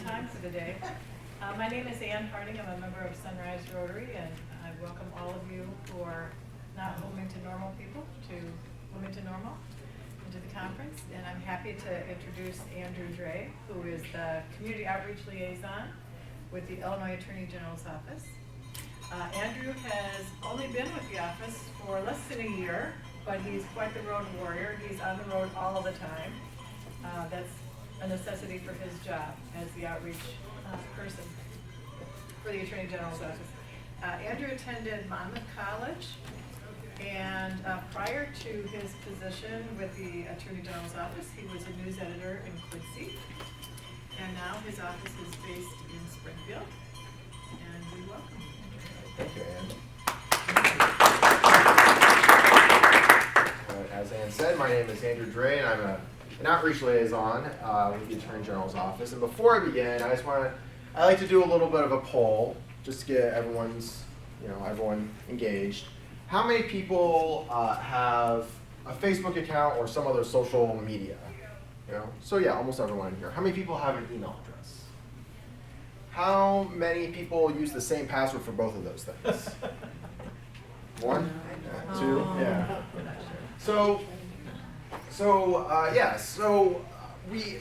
time for the day. My name is Ann Harding. I'm a member of Sunrise Rotary, and I welcome all of you who are not Wilmington Normal people to Wilmington Normal and to the conference. And I'm happy to introduce Dreu, who is the Community Outreach Liaison with the Illinois Attorney General's Office. Andrew has only been with the office for less than a year, but he's quite the road warrior. He's on the road all the time. That's a necessity for his job as the outreach person for the Attorney General's Office. Andrew attended Monmouth College, and prior to his position with the Attorney General's Office, he was a news editor in Quincy, and now his office is based in Springfield, and we welcome him. Thank you, Ann. As Ann said, my name is Dreu, and I'm an outreach liaison with the Attorney General's Office. And before I begin, I like to do a little bit of a poll just to get everyone engaged. How many people have a Facebook account or some other social media? So yeah, almost everyone here. How many people have an email address? How many people use the same password for both of those things? One? Two? Yeah. So we,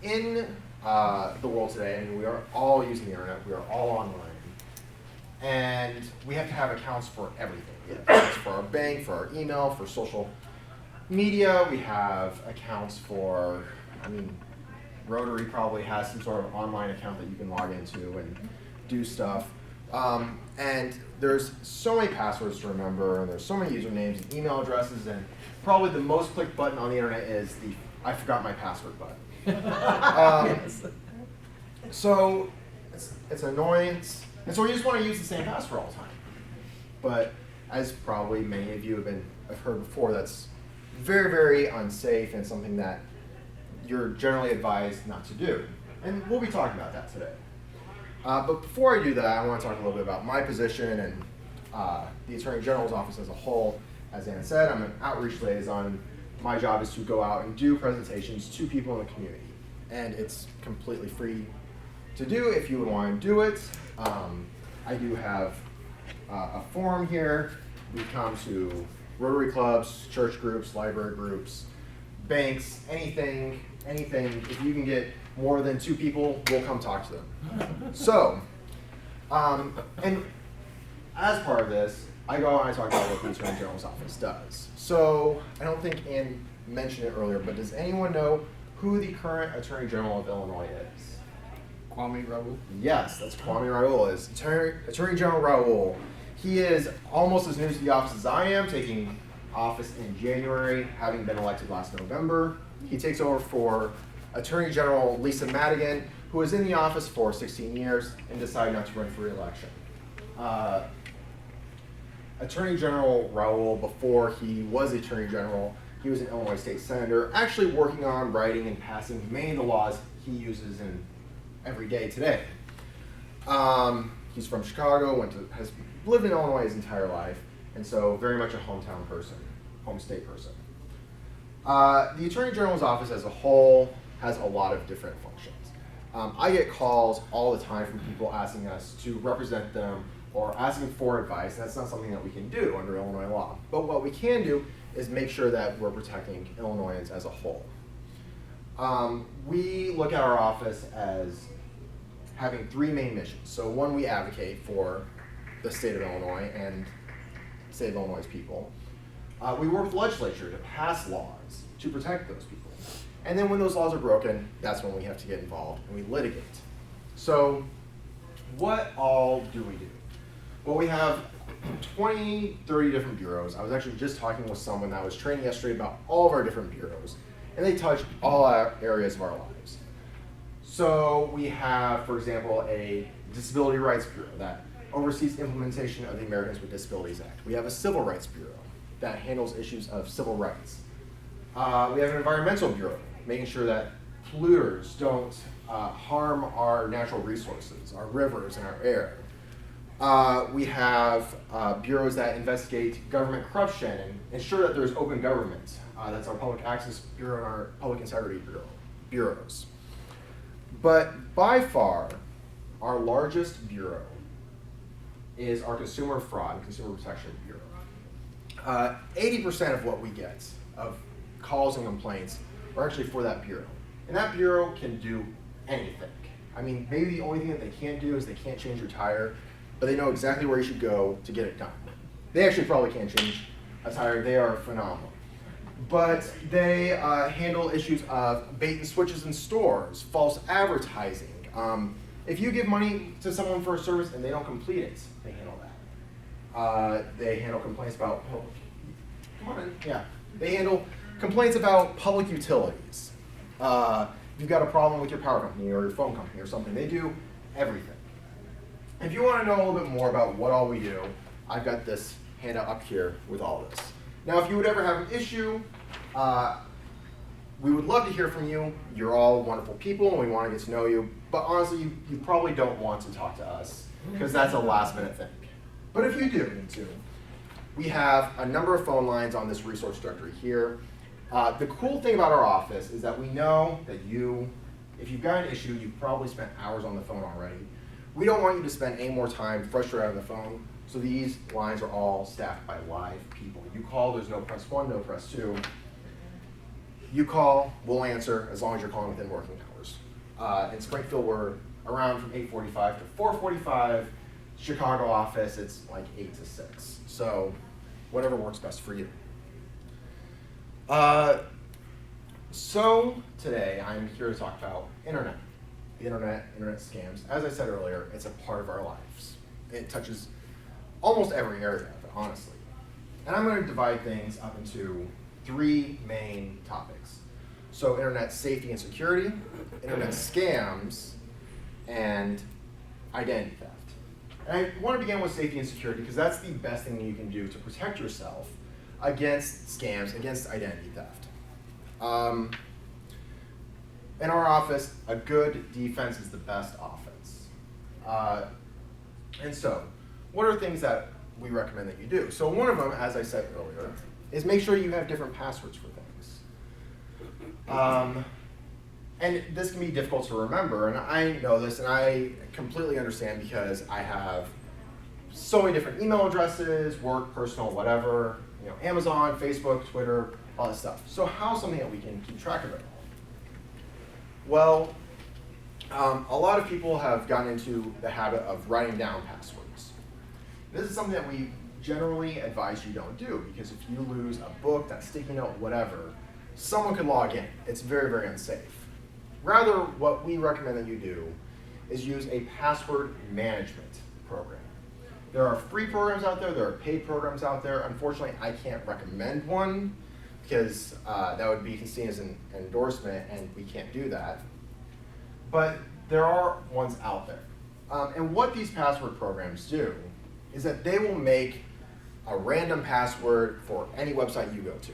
in the world today, we are all using the internet, we are all online, and we have to have accounts for everything. We have accounts for our bank, for our email, for social media. We have accounts for, Rotary probably has some sort of online account that you can log into and do stuff. And there's so many passwords to remember, and there's so many usernames and email addresses, and probably the most clicked button on the internet is the I forgot my password button. So it's an annoyance, and so we just want to use the same password all the time. But as probably many of you have heard before, that's very, very unsafe and something that you're generally advised not to do. And we'll be talking about that today. But before I do that, I want to talk a little bit about my position and the Attorney General's Office as a whole. As Ann said, I'm an outreach liaison. My job is to go out and do presentations to people in the community. And it's completely free to do if you would want to do it. I do have a form here. We come to Rotary clubs, church groups, library groups, banks, anything. If you can get more than 2 people, we'll come talk to them. So, and as part of this, I go out and I talk about what the Attorney General's Office does. So, I don't think Ann mentioned it earlier, but does anyone know who the current Attorney General of Illinois is? Kwame Raoul? Yes, that's Kwame Raoul. Is Attorney General Raoul. He is almost as new to the office as I am, taking office in January, having been elected last November. He takes over for Attorney General Lisa Madigan, who was in the office for 16 years and decided not to run for re-election. Attorney General Raoul, before he was Attorney General, he was an Illinois State Senator, actually working on writing and passing many of the laws he uses in every day today. He's from Chicago, has lived in Illinois his entire life, and so very much a hometown person, home state person. The Attorney General's Office as a whole has a lot of different functions. I get calls all the time from people asking us to represent them or asking for advice, and that's not something that we can do under Illinois law. But what we can do is make sure that we're protecting Illinoisans as a whole. We look at our office as having 3 main missions. So one, we advocate for the state of Illinois and state of Illinois' people. We work with the legislature to pass laws to protect those people. And then when those laws are broken, that's when we have to get involved and we litigate. So what all do we do? Well, we have 20, 30 different bureaus. I was actually just talking with someone that was training yesterday about all of our different bureaus, and they touch all areas of our lives. So we have, for example, a Disability Rights Bureau that oversees implementation of the Americans with Disabilities Act. We have a Civil Rights Bureau that handles issues of civil rights. We have an Environmental Bureau, making sure that polluters don't harm our natural resources, our rivers and our air. We have bureaus that investigate government corruption and ensure that there's open government. That's our Public Access Bureau and our Public Integrity Bureaus. But by far, our largest bureau is our Consumer Fraud and Consumer Protection Bureau. 80% of what we get of calls and complaints are actually for that bureau. And that bureau can do anything. I mean, maybe the only thing that they can't do is they can't change your tire, but they know exactly where you should go to get it done. They actually probably can't change a tire. They are phenomenal. But they handle issues of bait and switches in stores, false advertising. If you give money to someone for a service and they don't complete it, they handle that. They handle complaints about, They handle complaints about public utilities. If you've got a problem with your power company or your phone company or something, they do everything. If you want to know a little bit more about what all we do, I've got this handout up here with all this. Now, if you would ever have an issue, we would love to hear from you. You're all wonderful people and we want to get to know you, but honestly, you probably don't want to talk to us because that's a last minute thing. But if you do need to, we have a number of phone lines on this resource directory here. The cool thing about our office is that we know that if you've got an issue, you've probably spent hours on the phone already. We don't want you to spend any more time frustrated on the phone, so these lines are all staffed by live people. You call, there's no press 1, no press 2. You call, we'll answer as long as you're calling within working hours. In Springfield, we're around from 8:45 to 4:45. Chicago office, it's like 8 to 6. So whatever works best for you. So today I'm here to talk about internet. The internet scams. As I said earlier, it's a part of our lives. It touches almost every area of it, honestly. And I'm going to divide things up into 3 main topics. So internet safety and security, internet scams, and identity theft. And I want to begin with safety and security because that's the best thing you can do to protect yourself against scams, against identity theft. In our office, a good defense is the best offense. And so, what are things that we recommend that you do? So one of them, as I said earlier, is make sure you have different passwords for things. And this can be difficult to remember, and I know this, and I completely understand because I have so many different email addresses, work, personal, whatever, Amazon, Facebook, Twitter, all that stuff. So how's something that we can keep track of it all? Well, a lot of people have gotten into the habit of writing down passwords. This is something that we generally advise you don't do because if you lose a book, that sticky note, whatever, someone could log in. It's very, very unsafe. Rather, what we recommend that you do is use a password management program. There are free programs out there are paid programs out there. Unfortunately, I can't recommend one because that would be seen as an endorsement and we can't do that. But there are ones out there. And what these password programs do is that they will make a random password for any website you go to.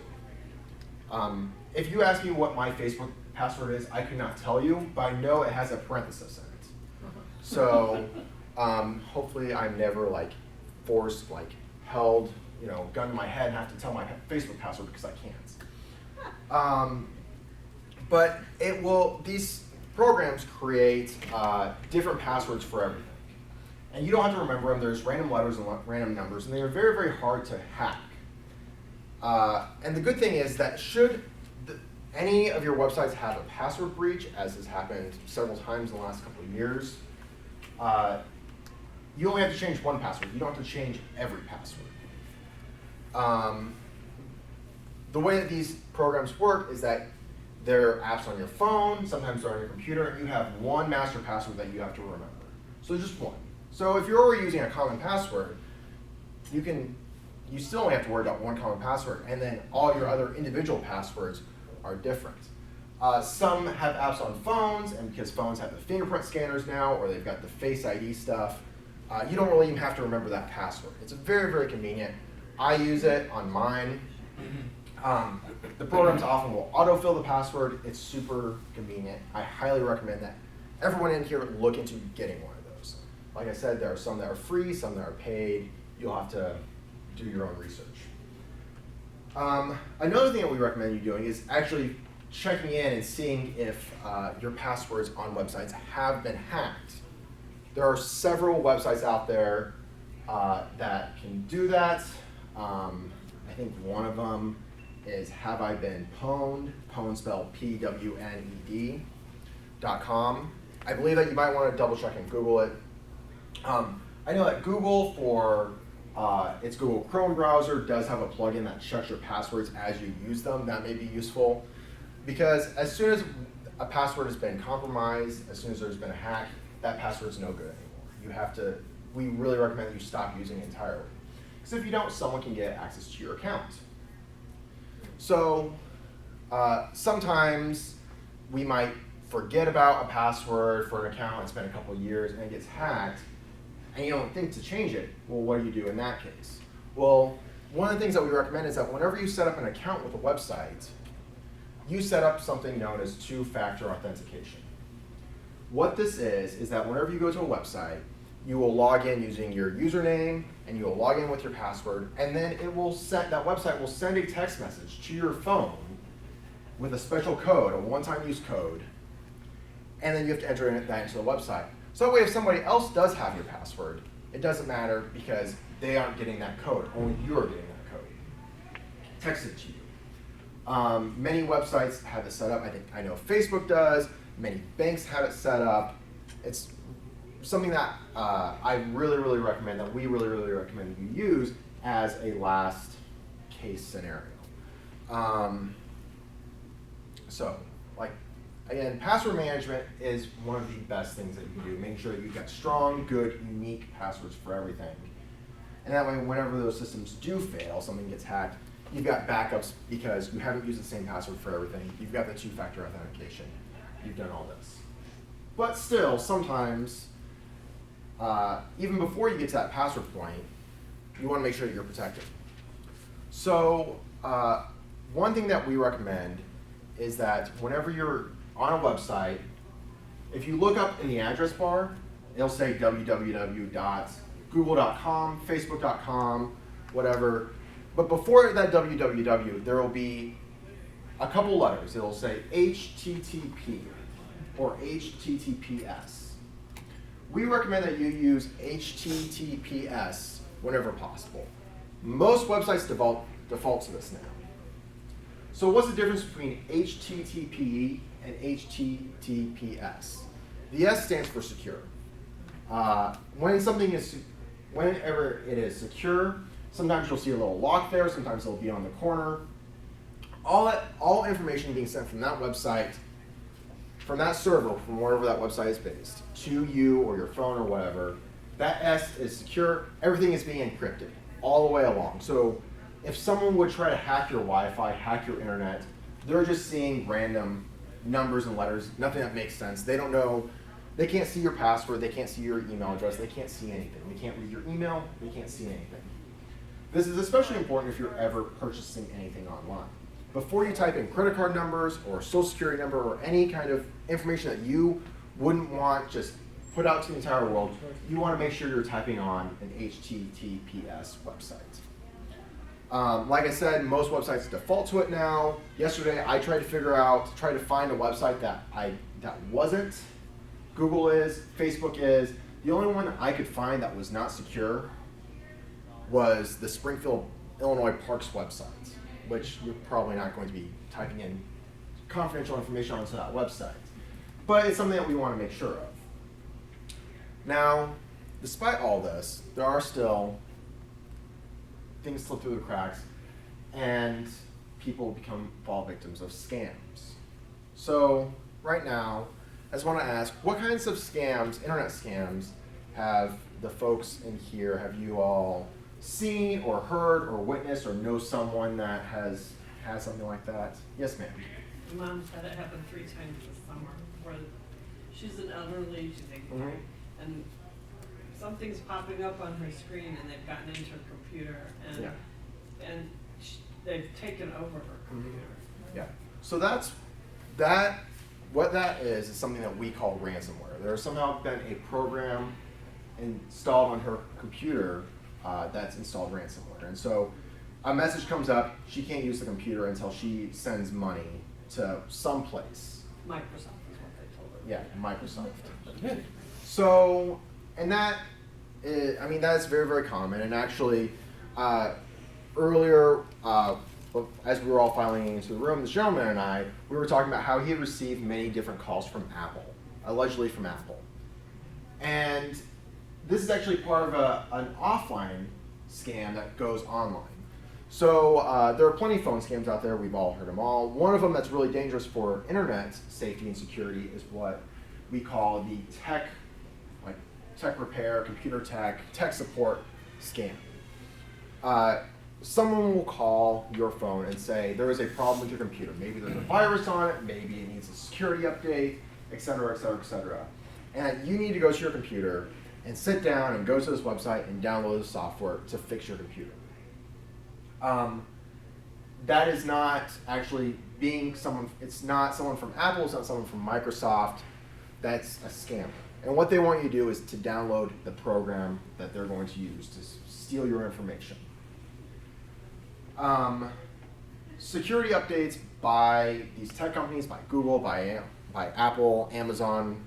If you ask me what my Facebook password is, I could not tell you, but I know it has a parenthesis in it. So hopefully I'm never forced, held, gun to my head and have to tell my Facebook password because I can't. But these programs create different passwords for everything. And you don't have to remember them. There's random letters and random numbers, and they are very, very hard to hack. And the good thing is that should any of your websites have a password breach, as has happened several times in the last couple of years, you only have to change one password. You don't have to change every password. The way that these programs work is that they're apps on your phone, sometimes they're on your computer, and you have one master password that you have to remember. So just one. So if you're already using a common password, you still only have to worry about one common password, and then all your other individual passwords are different. Some have apps on phones, and because phones have the fingerprint scanners now, or they've got the Face ID stuff, you don't really even have to remember that password. It's very, very convenient. I use it on mine. The programs often will autofill the password. It's super convenient. I highly recommend that everyone in here look into getting one of those. Like I said, there are some that are free, some that are paid. You'll have to do your own research. Another thing that we recommend you doing is actually checking in and seeing if your passwords on websites have been hacked. There are several websites out there that can do that. I think one of them is Have I Been Pwned, pwned spelled PWNED.com. I believe that you might want to double check and Google it. I know that Google for its Google Chrome browser does have a plugin that checks your passwords as you use them. That may be useful because as soon as a password has been compromised, as soon as there's been a hack, that password is no good anymore. We really recommend that you stop using it entirely. Because if you don't, someone can get access to your account. So sometimes we might forget about a password for an account. It's been a couple of years and it gets hacked and you don't think to change it. Well, what do you do in that case? Well, one of the things that we recommend is that whenever you set up an account with a website, you set up something known as two-factor authentication. What this is that whenever you go to a website, you will log in using your username and you will log in with your password, and then that website will send a text message to your phone with a special code, a one-time use code, and then you have to enter that into the website. So that way if somebody else does have your password, it doesn't matter because they aren't getting that code, only you're getting that code texted to you. Many websites have it set up. I know Facebook does. Many banks have it set up. It's something that I really, really recommend, that we really, really recommend you use as a last case scenario. Again, password management is one of the best things that you can do, making sure that you've got strong, good, unique passwords for everything. And that way, whenever those systems do fail, something gets hacked, you've got backups because you haven't used the same password for everything. You've got the two-factor authentication. You've done all this. But still, sometimes, even before you get to that password point, you want to make sure that you're protected. So one thing that we recommend is that whenever you're on a website, if you look up in the address bar, it'll say www.google.com, facebook.com, whatever. But before that www, there will be a couple letters. It'll say HTTP or HTTPS. We recommend that you use HTTPS whenever possible. Most websites default to this now. So what's the difference between HTTP and HTTPS? The S stands for secure. Whenever it is secure, sometimes you'll see a little lock there, sometimes it'll be on the corner. All information being sent from that website, from that server, from wherever that website is based, to you or your phone or whatever, that S is secure. Everything is being encrypted all the way along. So if someone would try to hack your Wi-Fi, hack your internet, they're just seeing random numbers and letters, nothing that makes sense. They don't know, they can't see your password, they can't see your email address, they can't see anything. They can't read your email, they can't see anything. This is especially important if you're ever purchasing anything online. Before you type in credit card numbers or social security number or any kind of information that you wouldn't want just put out to the entire world, you want to make sure you're typing on an HTTPS website. Like I said, most websites default to it now. Yesterday, I tried to find a website that wasn't. Google is, Facebook is. The only one that I could find that was not secure was the Springfield, Illinois Parks website, which you're probably not going to be typing in confidential information onto that website. But it's something that we want to make sure of. Now, despite all this, there are still things slip through the cracks and people fall victims of scams. So right now, I just want to ask, what kinds of scams, internet scams, have the folks in here, have you all seen or heard or witnessed or know someone that has had something like that? Yes, ma'am. My mom's had it happen 3 times this summer, where she's an elderly, she's 83, and something's popping up on her screen and they've gotten into her computer and they've taken over her computer. Yeah. So what that is something that we call ransomware. There's somehow been a program installed on her computer that's installed ransomware. And so a message comes up, she can't use the computer until she sends money to someplace. Microsoft is what they told her. Yeah, Microsoft. So, and that is, I mean, that's very, very common. And actually, earlier, as we were all filing into the room, this gentleman and I, we were talking about how he had received many different calls from Apple, allegedly from Apple. And this is actually part of an offline scam that goes online. So there are plenty of phone scams out there. We've all heard them all. One of them that's really dangerous for internet safety and security is what we call the tech repair, computer tech support scam. Someone will call your phone and say there is a problem with your computer. Maybe there's a virus on it, maybe it needs a security update, et cetera, et cetera, et cetera. And you need to go to your computer and sit down and go to this website and download the software to fix your computer. That is not actually it's not someone from Apple, it's not someone from Microsoft. That's a scam. And what they want you to do is to download the program that they're going to use to steal your information. Security updates by these tech companies, by Google, by Apple, Amazon,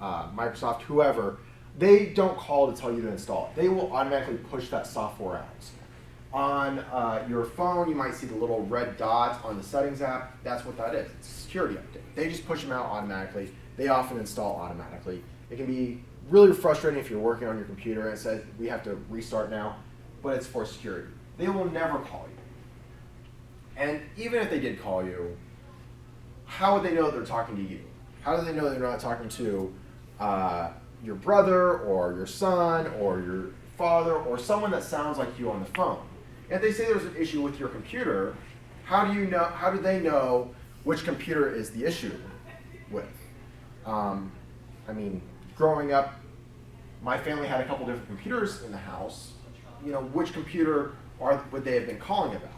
Microsoft, whoever, they don't call to tell you to install it. They will automatically push that software out. On your phone, you might see the little red dot on the settings app. That's what that is. It's a security update. They just push them out automatically. They often install automatically. It can be really frustrating if you're working on your computer and it says we have to restart now, but it's for security. They will never call you. And even if they did call you, how would they know they're talking to you? How do they know they're not talking to your brother or your son or your father or someone that sounds like you on the phone? If they say there's an issue with your computer, how do they know which computer is the issue with? I mean, growing up, my family had a couple different computers in the house. You know, which computer would they have been calling about?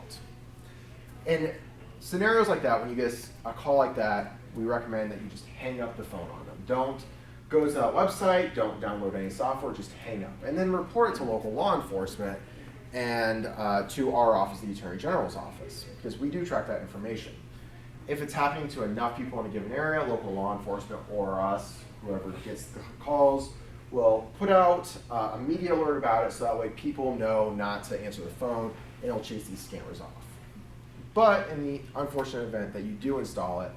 In scenarios like that, when you get a call like that, we recommend that you just hang up the phone on them. Don't go to that website, don't download any software, just hang up. And then report it to local law enforcement and to our office, the Attorney General's office, because we do track that information. If it's happening to enough people in a given area, local law enforcement or us, whoever gets the calls, will put out a media alert about it so that way people know not to answer the phone and it'll chase these scammers off. But in the unfortunate event that you do install it,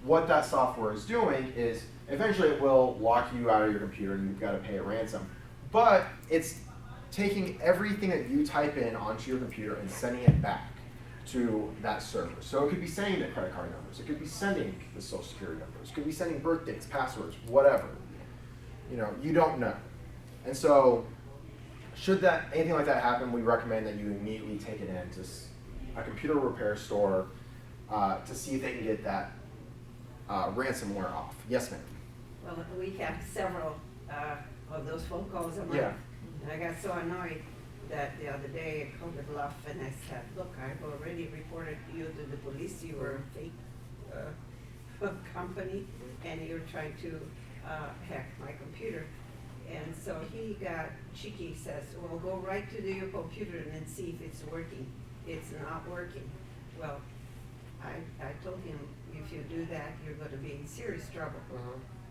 what that software is doing is eventually it will lock you out of your computer and you've got to pay a ransom. But it's taking everything that you type in onto your computer and sending it back to that server. So it could be sending the credit card numbers, it could be sending the social security numbers, it could be sending birth dates, passwords, whatever. You know, you don't know. And so should anything like that happen, we recommend that you immediately take it in to a computer repair store to see if they can get that ransomware off. Yes, ma'am. Well, we have several of those phone calls a month. Yeah. And I got so annoyed that the other day I called the bluff and I said, look, I've already reported you to the police. You were a fake company and you're trying to hack my computer. And so he got cheeky, says, well, go right to your computer and then see if it's working. It's not working. Well, I told him, if you do that, you're going to be in serious trouble.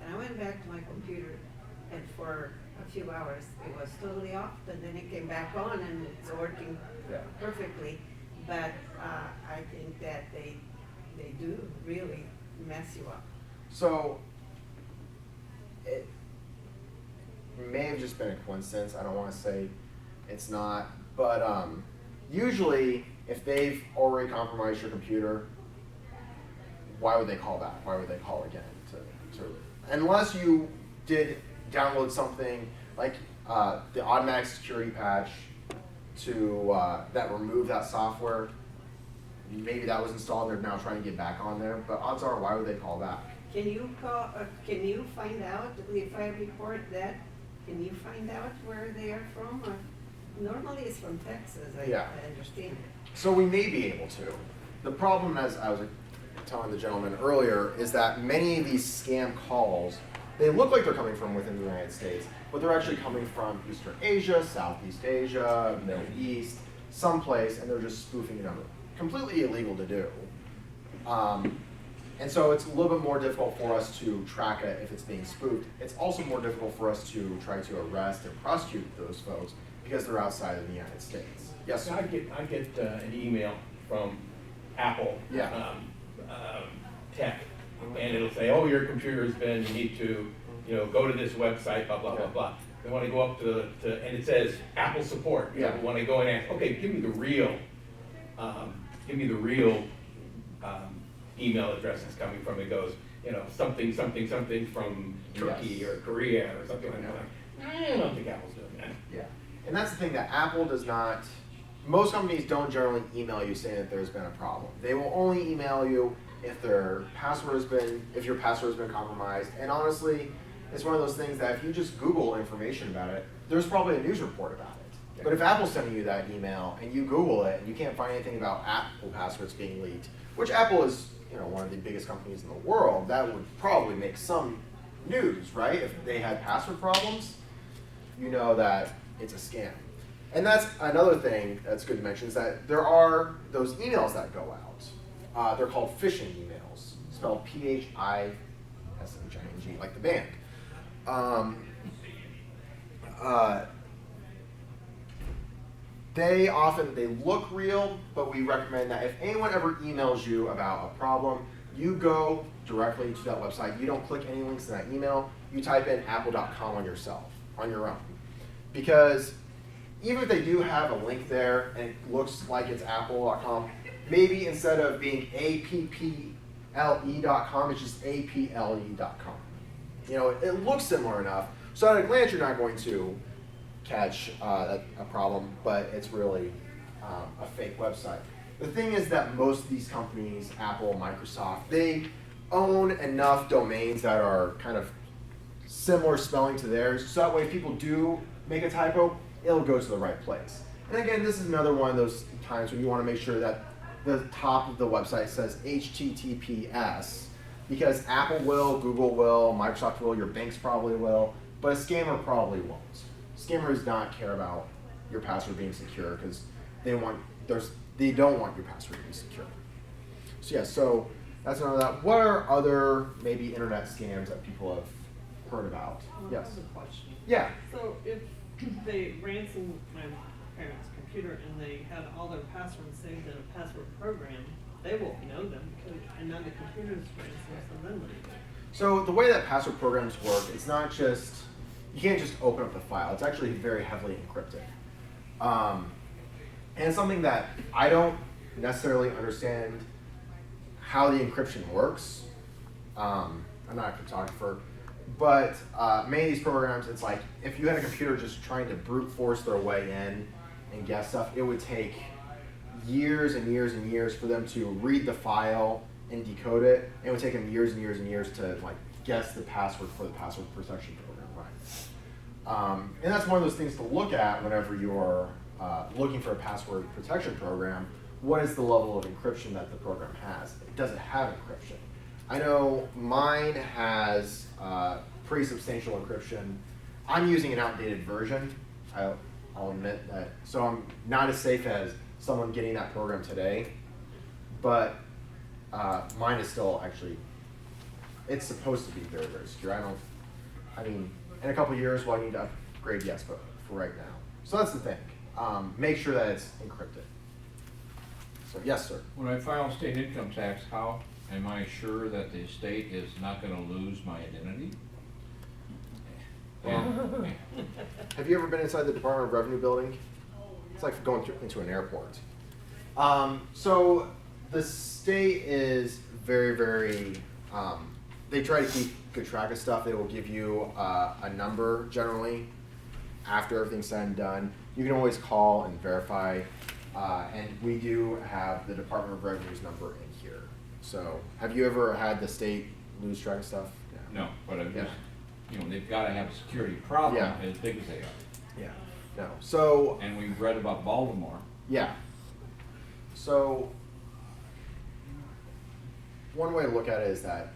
And I went back to my computer, and for a few hours, it was totally off, and then it came back on, and it's working perfectly. But I think that they do really mess you up. So it may have just been a coincidence. I don't want to say it's not, but usually if they've already compromised your computer, why would they call back? Why would they call again? Unless you did download something like the automatic security patch to that removed that software. Maybe that was installed and they're now trying to get back on there. But odds are, why would they call back? Can you call? Can you find out if I report that? Can you find out where they are from? Normally, it's from Texas. I understand. So we may be able to. The problem, as I was telling the gentleman earlier, is that many of these scam calls, they look like they're coming from within the United States, but they're actually coming from Eastern Asia, Southeast Asia, Middle East, someplace, and they're just spoofing the number. Completely illegal to do. And so it's a little bit more difficult for us to track it if it's being spoofed. It's also more difficult for us to try to arrest and prosecute those folks because they're outside of the United States. Yes, So sir? I get an email from Apple Yeah. Tech, and it'll say, "Oh, your computer has been. You need to, go to this website. Blah blah blah blah." They want to go up to and it says Apple support. Yeah. They want to go and ask, "Okay, give me the real, email address it's coming from." It goes, something something something from Turkey Yes. or Korea or something like that. I don't think Apple's doing that. Yeah. And that's the thing that Apple does not, most companies don't generally email you saying that there's been a problem. They will only email you if your password has been compromised. And honestly, it's one of those things that if you just Google information about it, there's probably a news report about it. Yeah. But if Apple's sending you that email and you Google it and you can't find anything about Apple passwords being leaked, which Apple is, one of the biggest companies in the world, that would probably make some news, right? If they had password problems, you know that it's a scam. And that's another thing that's good to mention is that there are those emails that go out. They're called phishing emails, spelled Phishing, like the band. They look real, but we recommend that if anyone ever emails you about a problem, you go directly to that website. You don't click any links in that email. You type in apple.com on your own. Because even if they do have a link there and it looks like it's apple.com, maybe instead of being apple.com, it's just aple.com. It looks similar enough. So at a glance, you're not going to catch a problem, but it's really a fake website. The thing is that most of these companies, Apple, Microsoft, they own enough domains that are kind of similar spelling to theirs, so that way if people do make a typo, it'll go to the right place. And again, this is another one of those times when you want to make sure that the top of the website says HTTPS, because Apple will, Google will, Microsoft will, your banks probably will, but a scammer probably won't. Scammers not care about your password being secure because they don't want your password to be secure. So that's none of that. What are other maybe internet scams that people have heard about? Well, Yes. I have a question. Yeah. So if they ransomed my parents' computer and they had all their passwords saved in a password program, they won't know them, and now the computer's ransomed, so then what do you do? So the way that password programs work, it's not just, you can't just open up the file. It's actually very heavily encrypted. And it's something that I don't necessarily understand how the encryption works. I'm not a cryptographer, but many of these programs, it's like if you had a computer just trying to brute force their way in and guess stuff, it would take years and years and years for them to read the file and decode it. It would take them years and years and years to guess the password for the password protection program, right? And that's one of those things to look at whenever you're looking for a password protection program. What is the level of encryption that the program has? Does it have encryption? I know mine has pretty substantial encryption. I'm using an outdated version, I'll admit that. So I'm not as safe as someone getting that program today, but mine is still actually, it's supposed to be very, very secure. In a couple of years, will I need to upgrade? Yes, but for right now. So that's the thing. Make sure that it's encrypted. So yes, sir. When I file state income tax, how am I sure that the state is not gonna lose my identity? Well, Have you ever been inside the Department of Revenue building? It's like going into an airport. So the state is very, very, they try to keep good track of stuff. They will give you a number generally after everything's said and done. You can always call and verify, and we do have the Department of Revenue's number in here. So have you ever had the state lose track of stuff? Yeah. no, but I'm Yeah. just, they've gotta have a security problem Yeah. as big as they are. Yeah. No. So And we've read about Baltimore. yeah. So one way to look at it is that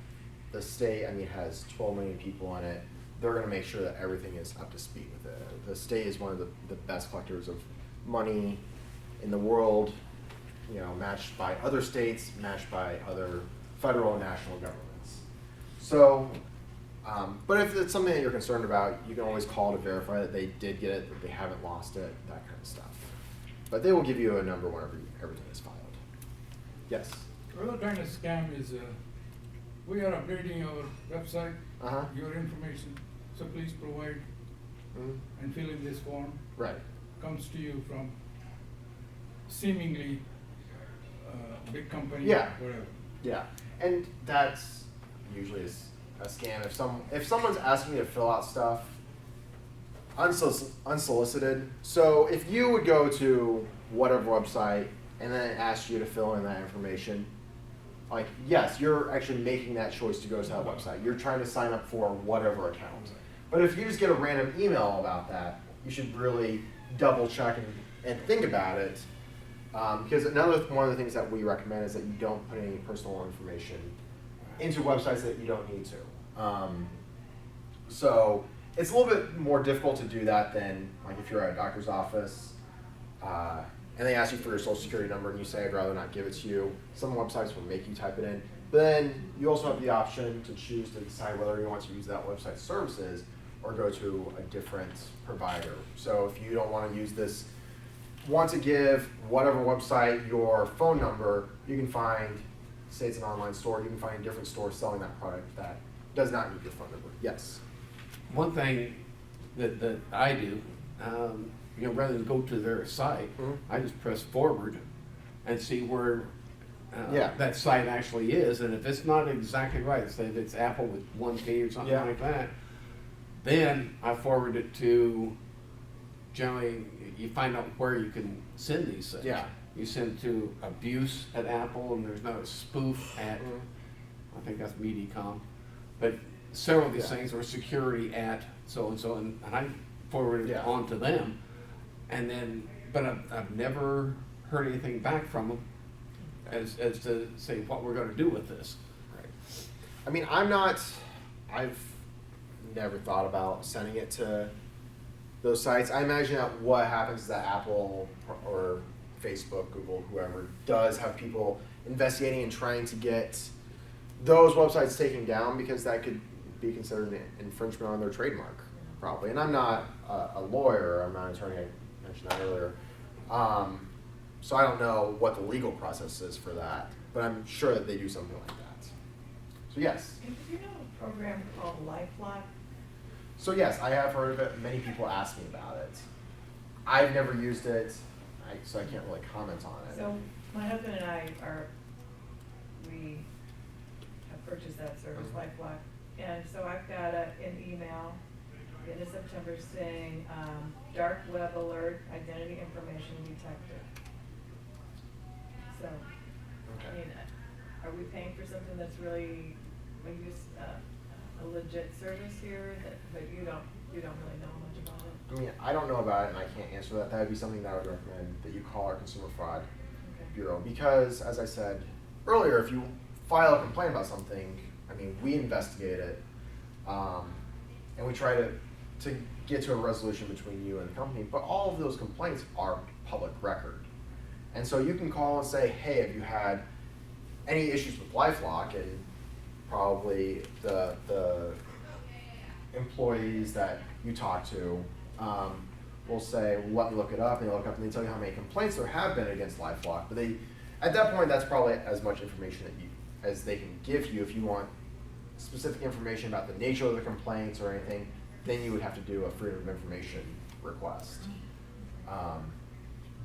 the state, has 12 million people in it. They're going to make sure that everything is up to speed with it. The state is one of the best collectors of money in the world, matched by other states, matched by other federal and national governments. So, but if it's something that you're concerned about, you can always call to verify that they did get it, that they haven't lost it, that kind of stuff. But they will give you a number whenever everything is filed. Yes? Other kind of scam is, we are updating our website, Uh-huh. your information, so please provide Mhm. and fill in this form. Right. Comes to you from seemingly big company, Yeah. whatever. Yeah, and that's usually a scam. If someone's asking you to fill out stuff unsolicited, so if you would go to whatever website and then it asks you to fill in that information, like yes, you're actually making that choice to go to that website. You're trying to sign up for whatever account. But if you just get a random email about that, you should really double check and think about it. Because one of the things that we recommend is that you don't put any personal information into websites that you don't need to. So it's a little bit more difficult to do that than like if you're at a doctor's office and they ask you for your social security number and you say I'd rather not give it to you. Some websites will make you type it in. But then you also have the option to choose to decide whether you want to use that website's services or go to a different provider. So if you don't want to want to give whatever website your phone number, you can find, say it's an online store, you can find a different store selling that product that does not need your phone number. Yes? One thing that I do, rather than go to their site, Mhm. I just press forward and see where Yeah. that site actually is. And if it's not exactly right, say if it's Apple with 1P or something Yeah. like that, then I forward it to, generally, you find out where you can send these things. Yeah. You send to abuse at Apple, and there's no spoof at, Mhm. I think that's Mediacom. But several of these Yeah. things are security at so-and-so, and I forwarded it Yeah. on to them. And then, but I've never heard anything back from them as to say what we're gonna do with this. Right. I mean, I've never thought about sending it to those sites. I imagine that what happens is that Apple or Facebook, Google, whoever, does have people investigating and trying to get those websites taken down because that could be considered an infringement on their trademark, probably. And I'm not a lawyer, I'm not an attorney, I mentioned that earlier. So I don't know what the legal process is for that, but I'm sure that they do something like that. So yes. Do you know a program called LifeLock? So yes, I have heard of it. Many people ask me about it. I've never used it, so I can't really comment on it. So my husband and I we have purchased that service, LifeLock. And so I've got an email in September saying, dark web alert, identity information detected. So, I mean, are we paying for something that's really a legit service here but you don't really know much about it? I mean, I don't know about it and I can't answer that. That would be something that I would recommend that you call our Consumer Fraud Okay. Bureau because, as I said earlier, if you file a complaint about something, I mean, we investigate it and we try to get to a resolution between you and the company, but all of those complaints are public record. And so you can call and say, hey, have you had any issues with LifeLock? And probably the employees that you talk to will say, well, let me look it up, and they look up and they tell you how many complaints there have been against LifeLock. But at that point, that's probably as much information as they can give you. If you want specific information about the nature of the complaints or anything, then you would have to do a Freedom of Information request.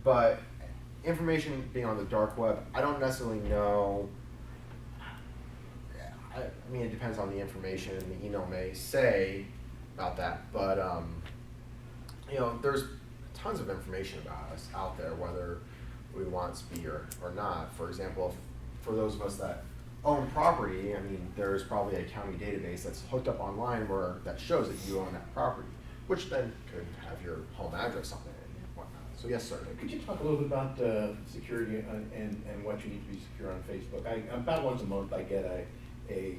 But information being on the dark web, I don't necessarily know. I mean, it depends on the information, and the email may say about that, but there's tons of information about us out there, whether we want it to be or not. For example, for those of us that own property, I mean, there's probably a county database that's hooked up online that shows that you own that property, which then could have your home address on it and whatnot. So yes, sir. Could you talk a little bit about security and what you need to be secure on Facebook? About once a month I get a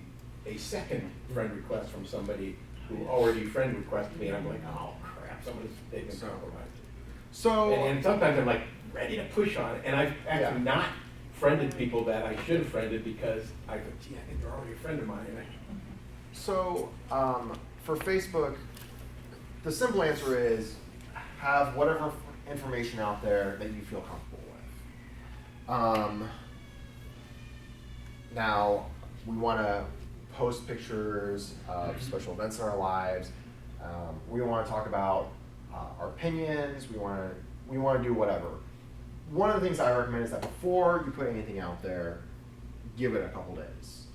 second friend request from somebody who already friend requested me, and I'm like, oh crap, they've been compromised. So And sometimes I'm like ready to push on it, and I've actually Yeah. not friended people that I should have friended because I go, gee, I think they're already a friend of mine. So, for Facebook, the simple answer is have whatever information out there that you feel comfortable with. Now, we want to post pictures of special events in our lives. We want to talk about our opinions. We want to do whatever. One of the things I recommend is that before you put anything out there, give it a couple days.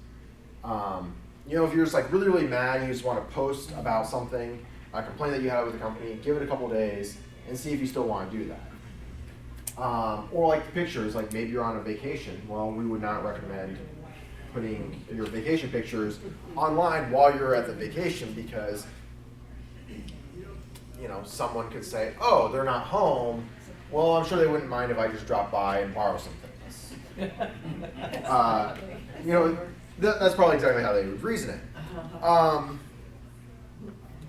You know, if you're just like really, really mad and you just want to post about something, a complaint that you had with the company, give it a couple days and see if you still want to do that. Or like the pictures, like maybe you're on a vacation. Well, we would not recommend putting your vacation pictures online while you're at the vacation because, you know, someone could say, oh, they're not home. Well, I'm sure they wouldn't mind if I just dropped by and borrow some things. You know, that's probably exactly how they would reason it.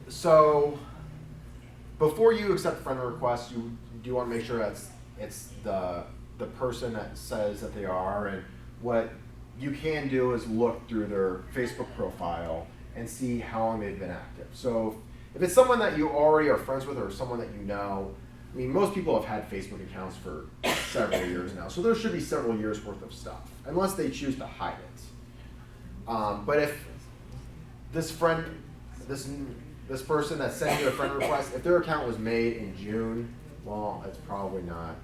So before you accept friend requests, you do want to make sure that it's the person that says that they are, and what you can do is look through their Facebook profile and see how long they've been active. So if it's someone that you already are friends with or someone that you know, I mean, most people have had Facebook accounts for several years now, so there should be several years worth of stuff, unless they choose to hide it. But if this friend, this person that sent you a friend request, if their account was made in June, well, it's probably not.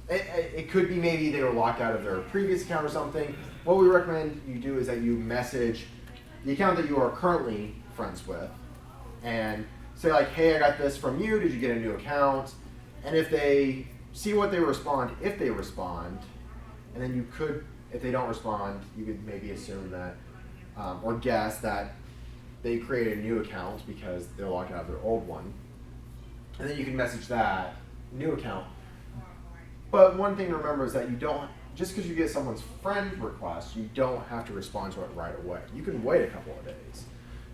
It could be maybe they were locked out of their previous account or something. What we recommend you do is that you message the account that you are currently friends with and say like, hey, I got this from you, did you get a new account? And if they see what they respond, if they respond, and then you could, if they don't respond, you could maybe assume that, or guess that they created a new account because they're locked out of their old one. And then you can message that new account. But one thing to remember is that you don't, just because you get someone's friend request, you don't have to respond to it right away. You can wait a couple of days.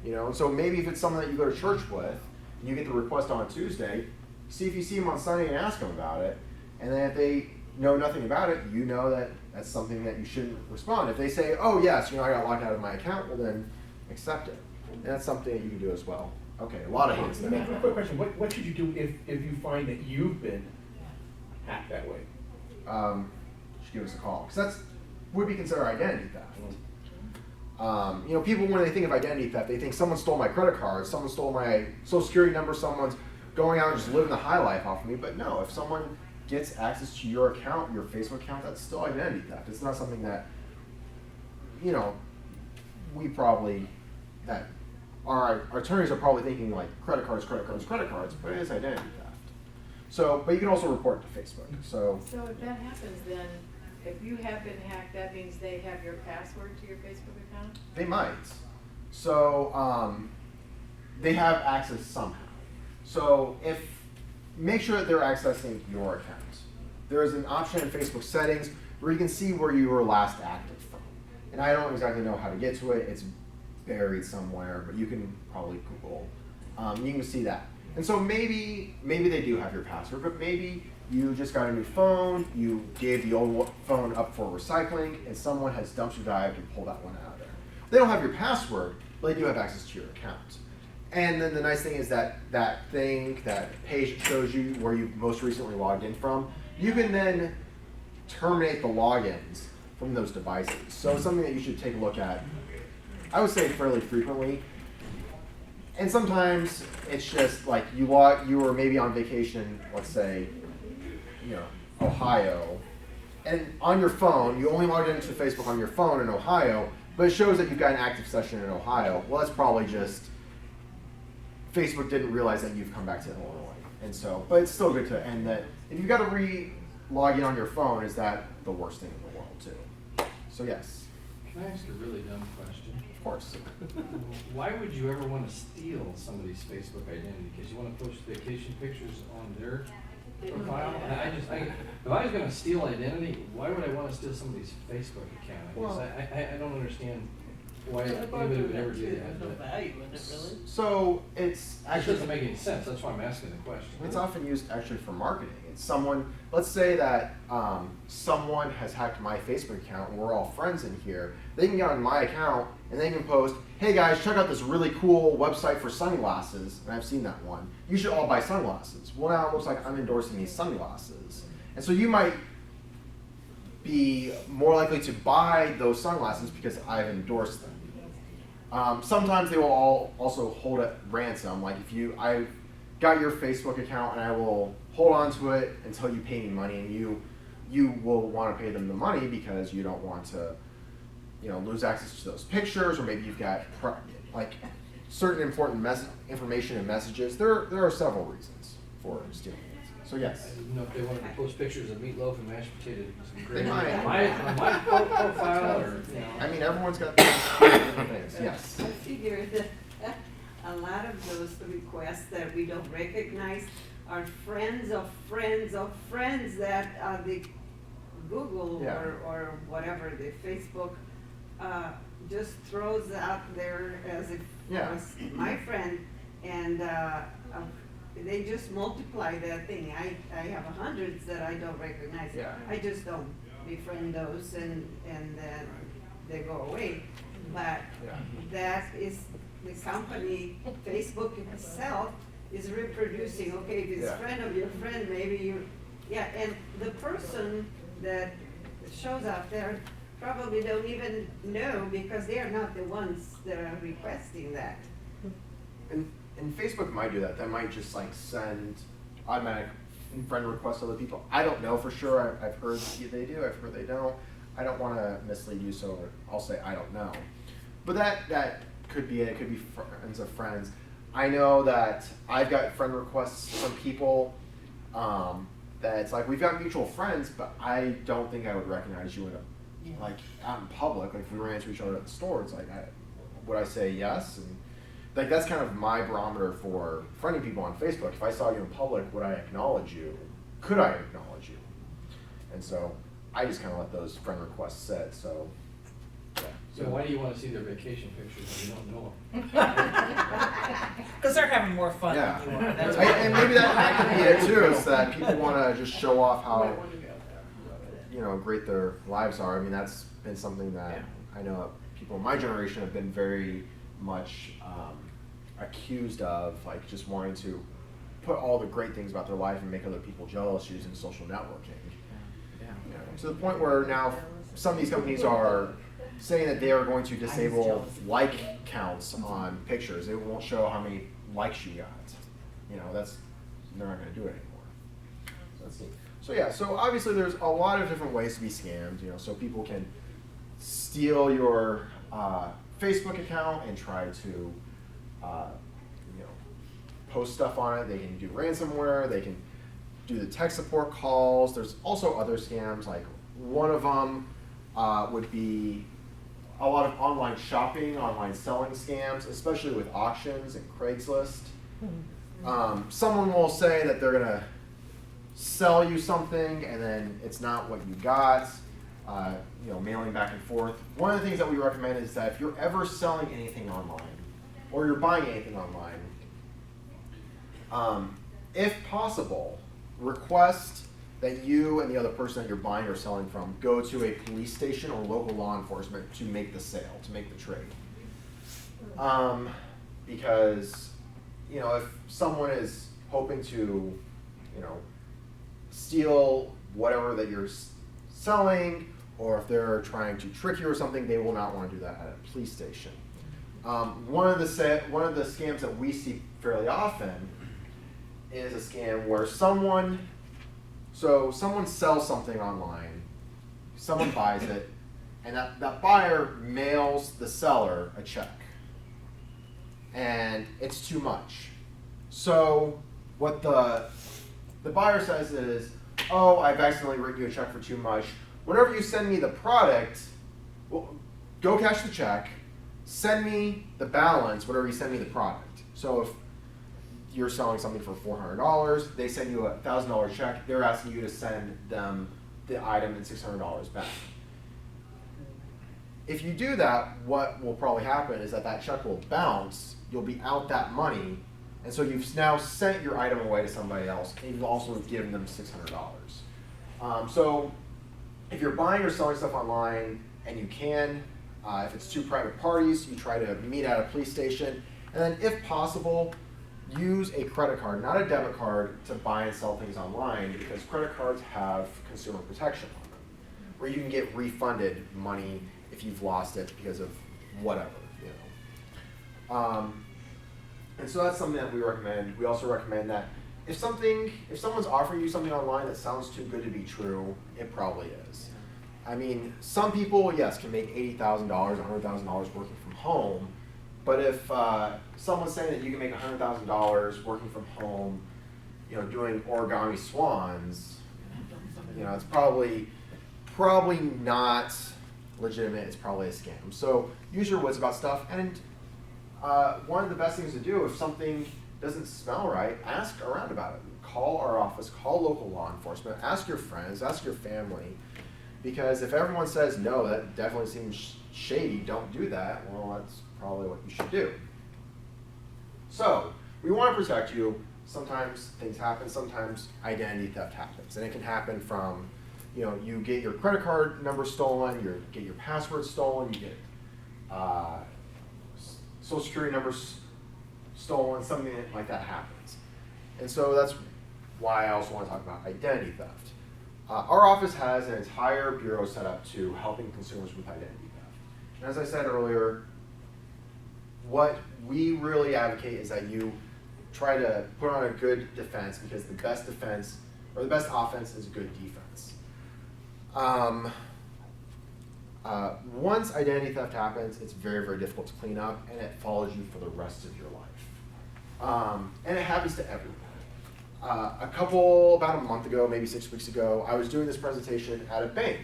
You know, so maybe if it's someone that you go to church with, and you get the request on a Tuesday, see if you see them on Sunday and ask them about it. And then if they know nothing about it, you know that that's something that you shouldn't respond. If they say, oh yes, you know, I got locked out of my account, well then accept it. And that's something that you can do as well. Okay, a lot of hints there. Quick question, what should you do if you find that you've been hacked that way? Just give us a call. Because that would be considered identity theft. You know, people, when they think of identity theft, they think someone stole my credit card, someone stole my social security number, someone's going out and just living the high life off of me. But no, if someone gets access to your account, your Facebook account, that's still identity theft. It's not something that, you know, we probably, that our attorneys are probably thinking like credit cards, but it is identity theft. So, but you can also report it to Facebook. So So if that happens, then if you have been hacked, that means they have your password to your Facebook account? they might. So they have access somehow. So make sure that they're accessing your account. There is an option in Facebook settings where you can see where you were last active from. And I don't exactly know how to get to it. It's buried somewhere, but you can probably Google. You can see that. And so maybe they do have your password, but maybe you just got a new phone, you gave the old phone up for recycling, and someone has dumpster dived and pulled that one out of there. They don't have your password, but they do have access to your account. And then the nice thing is that page that shows you where you most recently logged in from, you can then terminate the logins from those devices. So it's something that you should take a look at, I would say fairly frequently. And sometimes it's just like you were maybe on vacation, let's say, you know, Ohio, and on your phone, you only logged into Facebook on your phone in Ohio, but it shows that you've got an active session in Ohio. Well, that's probably just Facebook didn't realize that you've come back to Illinois. And so, but it's still good to end that. If you've got to re-log in on your phone, is that the worst thing in the world too? So yes. Can I ask a really dumb question? Of course. Why would you ever want to steal somebody's Facebook identity? Because you want to post vacation pictures on their profile? If I was going to steal identity, why would I want to steal somebody's Facebook account? I guess I don't understand why I thought anybody would that ever do too, that. there's no But value in it, really. So it's it actually doesn't make any sense, that's why I'm asking the question. it's often used actually for marketing. It's someone. Let's say that someone has hacked my Facebook account and we're all friends in here. They can get on my account and they can post, "Hey guys, check out this really cool website for sunglasses." And I've seen that one. You should all buy sunglasses. Well, now it looks like I'm endorsing these sunglasses, and so you might be more likely to buy those sunglasses because I've endorsed them. Sometimes they will all also hold at ransom. Like if I've got your Facebook account and I will hold on to it until you pay me money, and you will want to pay them the money because you don't want to, lose access to those pictures, or maybe you've got like certain important information and messages. There are several reasons for stealing it. So I yes. didn't know if they wanted to post pictures of meatloaf and mashed potatoes. They might. On my profile, or, I mean, everyone's got different things. Yes. I figure that a lot of those requests that we don't recognize are friends of friends of friends that the Google Yeah. or whatever, the Facebook, just throws out there as if it Yeah. was my friend, and they just multiply that thing. I have hundreds that I don't recognize. Yeah. I just don't befriend those, and then they go away. But Yeah. that is, the company, Facebook itself, is reproducing, okay, if it's Yeah. friend of your friend, maybe you, yeah, and the person that shows up there probably don't even know, because they are not the ones that are requesting that. And Facebook might do that. They might just like send automatic friend requests to other people. I don't know for sure. I've heard they do. I've heard they don't. I don't want to mislead you, so I'll say I don't know. But that could be it. It could be friends of friends. I know that I've got friend requests from people that it's like, we've got mutual friends, but I don't think I would recognize you like out in public. Like if we ran into each other at the store, it's like, would I say yes? And like that's kind of my barometer for friending people on Facebook. If I saw you in public, would I acknowledge you? Could I acknowledge you? And so I just kind of let those friend requests sit. So yeah. so why do you wanna see their vacation pictures if you don't know them? Because they're having more fun Yeah. than you are. That's And maybe that could be it too, is that people want to just show off how great their lives are. I mean, that's been something that I know people in my generation have been very much accused of, like just wanting to put all the great things about their life and make other people jealous using social networking. To the point where now some of these companies are saying that they are going to disable like counts on pictures. It won't show how many likes you got. They're not going to do it anymore. So that's neat. So yeah, so obviously there's a lot of different ways to be scammed. So people can steal your Facebook account and try to post stuff on it. They can do ransomware. They can do the tech support calls. There's also other scams. Like one of them would be a lot of online shopping, online selling scams, especially with auctions and Craigslist. Someone will say that they're gonna sell you something and then it's not what you got. Mailing back and forth. One of the things that we recommend is that if you're ever selling anything online or you're buying anything online, if possible, request that you and the other person that you're buying or selling from go to a police station or local law enforcement to make the sale, to make the trade. Because, if someone is hoping to, steal whatever that you're selling, or if they're trying to trick you or something, they will not want to do that at a police station. One of the scams that we see fairly often is a scam where someone sells something online, someone buys it, and that buyer mails the seller a check. And it's too much. So what the buyer says is, "Oh, I've accidentally written you a check for too much. Whenever you send me the product, go cash the check, send me the balance whenever you send me the product." So if you're selling something for $400, they send you a $1,000 check, they're asking you to send them the item and $600 back. if you do that, what will probably happen is that check will bounce, you'll be out that money, and so you've now sent your item away to somebody else, and you've also given them $600. So if you're buying or selling stuff online, and you can, if it's two private parties, you try to meet at a police station, and then if possible, use a credit card, not a debit card, to buy and sell things online, because credit cards have consumer protection on them, where you can get refunded money if you've lost it because of whatever, you know. And so that's something that we recommend. We also recommend that if someone's offering you something online that sounds too good to be true, it probably is. I mean, some people, yes, can make $80,000, $100,000 working from home, but if someone's saying that you can make $100,000 working from home, you know, doing origami swans, you know, it's probably not legitimate. It's probably a scam. So use your wits about stuff. And one of the best things to do, if something doesn't smell right, ask around about it. Call our office, call local law enforcement, ask your friends, ask your family. Because if everyone says, no, that definitely seems shady, don't do that, well, that's probably what you should do. So, we want to protect you. Sometimes things happen, sometimes identity theft happens. And it can happen from, you know, you get your credit card number stolen, you get your password stolen, you get social security numbers stolen, something like that happens. And so that's why I also want to talk about identity theft. Our office has an entire bureau set up to helping consumers with identity theft. And as I said earlier, what we really advocate is that you try to put on a good defense, because the best defense, or the best offense, is good defense. Once identity theft happens, it's very, very difficult to clean up, and it follows you for the rest of your life. And it happens to everyone. About a month ago, maybe 6 weeks ago, I was doing this presentation at a bank.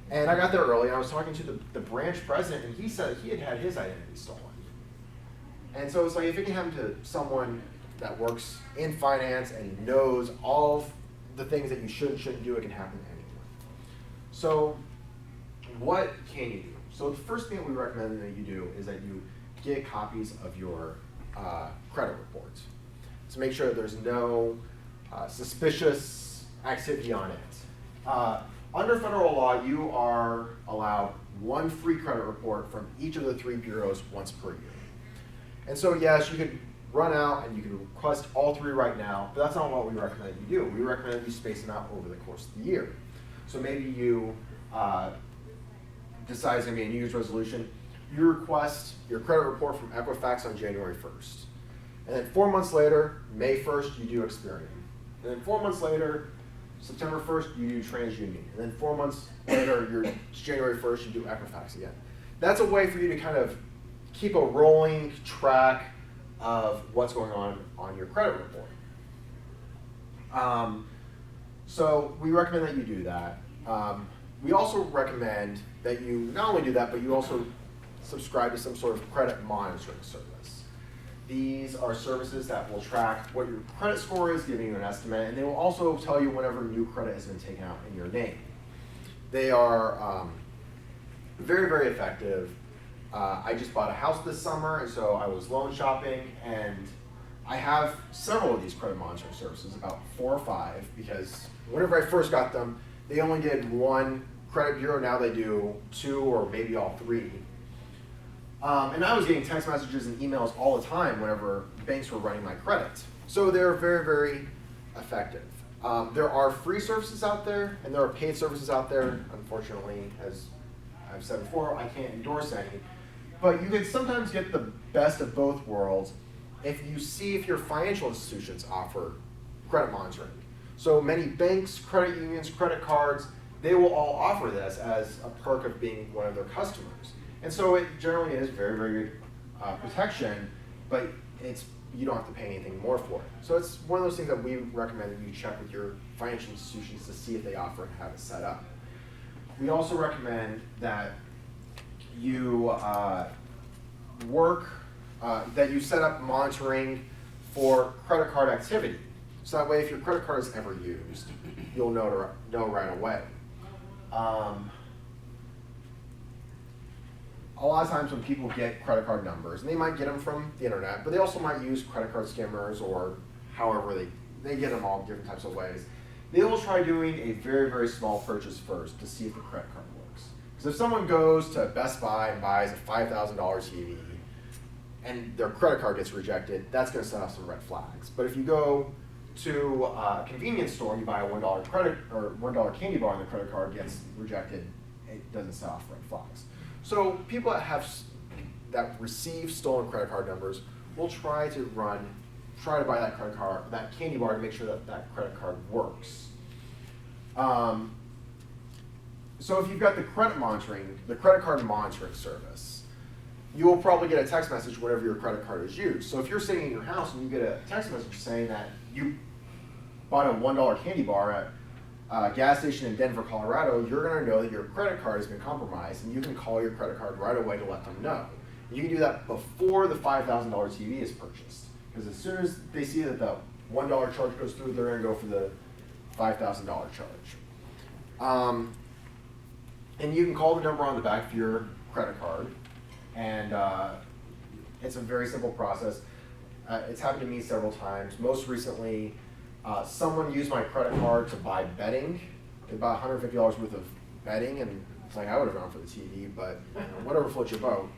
And I got there early, and I was talking to the branch president, and he said he had his identity stolen. And so it's like, if it can happen to someone that works in finance and knows all of the things that you should and shouldn't do, it can happen to anyone. So what can you do? So the first thing that we recommend that you do is that you get copies of your credit reports, to make sure that there's no suspicious activity on it. Under federal law, you are allowed one free credit report from each of the 3 bureaus once per year. And so yes, you could run out and you can request all 3 right now, but that's not what we recommend you do. We recommend you space them out over the course of the year. So maybe you decide it's going to be a New Year's resolution. You request your credit report from Equifax on January 1st. And then 4 months later, May 1st, you do Experian. And then 4 months later, September 1st, you do TransUnion. And then 4 months later, January 1st, you do Equifax again. That's a way for you to kind of keep a rolling track of what's going on your credit report. So we recommend that you do that. We also recommend that you not only do that, but you also subscribe to some sort of credit monitoring service. These are services that will track what your credit score is, giving you an estimate, and they will also tell you whenever new credit has been taken out in your name. They are very, very effective. I just bought a house this summer, and so I was loan shopping, and I have several of these credit monitoring services, about 4 or 5, because whenever I first got them, they only did 1 credit bureau. Now they do 2 or maybe all 3. And I was getting text messages and emails all the time whenever banks were running my credit. So they're very, very effective. There are free services out there, and there are paid services out there. Unfortunately, as I've said before, I can't endorse any. But you can sometimes get the best of both worlds if you see if your financial institutions offer credit monitoring. So many banks, credit unions, credit cards, they will all offer this as a perk of being one of their customers. And so it generally is very, very good protection, but you don't have to pay anything more for it. So it's one of those things that we recommend that you check with your financial institutions to see if they offer and have it set up. We also recommend that you that you set up monitoring for credit card activity. So that way, if your credit card is ever used, you'll know right away. a lot of times when people get credit card numbers, and they might get them from the internet, but they also might use credit card skimmers or however they get them all different types of ways. They will try doing a very, very small purchase first to see if the credit card works. Because if someone goes to Best Buy and buys a $5,000 TV and their credit card gets rejected, that's going to set off some red flags. But if you go to a convenience store and you buy a $1 credit or $1 candy bar and the credit card gets rejected, it doesn't set off red flags. So people that receive stolen credit card numbers will try to buy that credit card, that candy bar, to make sure that that credit card works. So if you've got the credit card monitoring service, you will probably get a text message whenever your credit card is used. So if you're sitting in your house and you get a text message saying that you bought a $1 candy bar at a gas station in Denver, Colorado, you're going to know that your credit card has been compromised, and you can call your credit card right away to let them know. You can do that before the $5,000 TV is purchased, because as soon as they see that the $1 charge goes through, they're going to go for the $5,000 charge. And you can call the number on the back of your credit card, and it's a very simple process. It's happened to me several times. Most recently, someone used my credit card to buy bedding. They bought $150 worth of bedding, and it's like, I would have gone for the TV, but whatever floats your boat.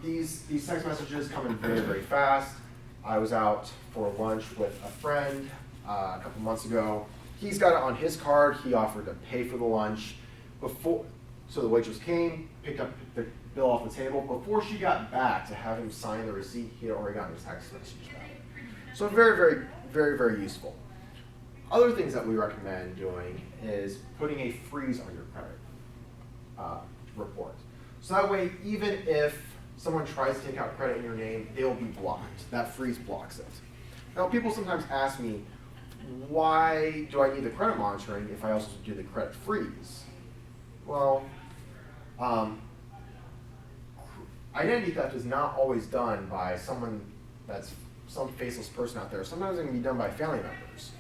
These text messages come in very, very fast. I was out for lunch with a friend a couple months ago. He's got it on his card. He offered to pay for the lunch so the waitress came, picked up the bill off the table. Before she got back to have him sign the receipt, he had already gotten his text message back. So very, very, very, very useful. Other things that we recommend doing is putting a freeze on your credit report. So that way, even if someone tries to take out credit in your name, they will be blocked. That freeze blocks it. Now, people sometimes ask me, why do I need the credit monitoring if I also do the credit freeze? Well, identity theft is not always done by someone that's some faceless person out there. Sometimes it can be done by family members.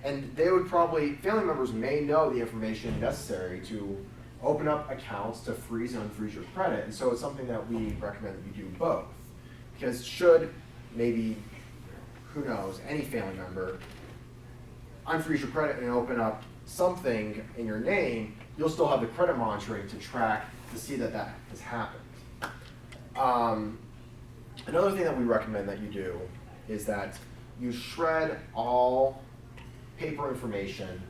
And family members may know the information necessary to open up accounts to freeze and unfreeze your credit. And so it's something that we recommend that you do both. Because should maybe, who knows, any family member unfreeze your credit and open up something in your name, you'll still have the credit monitoring to track to see that that has happened. Another thing that we recommend that you do is that you shred all paper information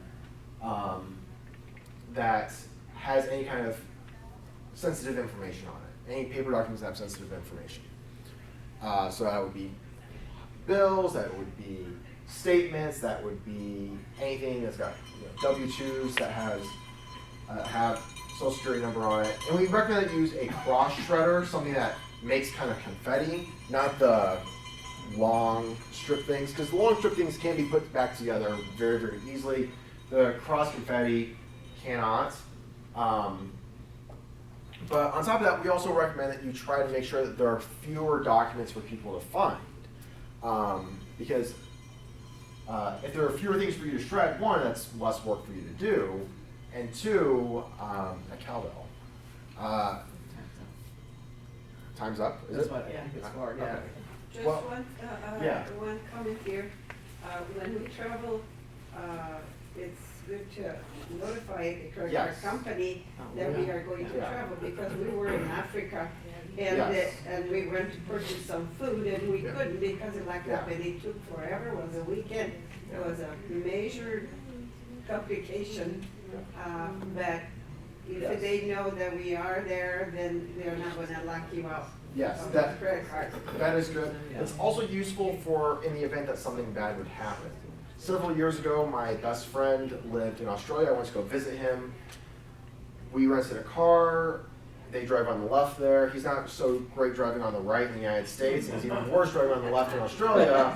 that has any kind of sensitive information on it. Any paper documents that have sensitive information. So that would be bills, that would be statements, that would be anything that's got W-2s that have social security number on it. And we recommend that you use a cross shredder, something that makes kind of confetti, not the long strip things, because the long strip things can be put back together very, very easily. The cross confetti cannot. But on top of that, we also recommend that you try to make sure that there are fewer documents for people to find. Because if there are fewer things for you to shred, one, that's less work for you to do, and two, a cowbell. Time's up, is That's it? what I think it's for, yeah. Okay. Just Well, yeah. one comment here. When we travel, it's good to notify the credit card Yes. company that we are going to Yeah. travel, because we were in Africa Yes. and we went to purchase some food and we Yeah. couldn't because it like Yeah. happened. It took forever. It was a weekend. It was a major complication. But if Yes. they know that we are there, then they're not gonna lock you out. Yes, of that- the credit card. That is good. It's also useful for in the event that something bad would happen. Several years ago, my best friend lived in Australia. I went to go visit him. We rented a car. They drive on the left there. He's not so great driving on the right in the United States, and he's even worse driving on the left in Australia.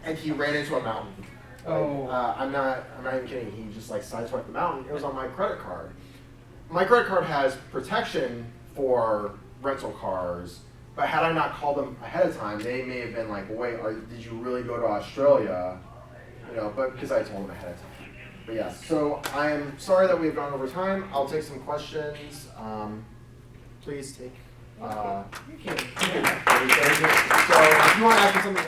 And he ran into a mountain. Oh. I'm not even kidding. He just like sideswiped the mountain. It was on my credit card. My credit card has protection for rental cars, but had I not called them ahead of time, they may have been like, well, wait, did you really go to Australia? But because I told them ahead of time. But yes, so I am sorry that we have gone over time. I'll take some questions. please take. You can't. So if you want to ask me something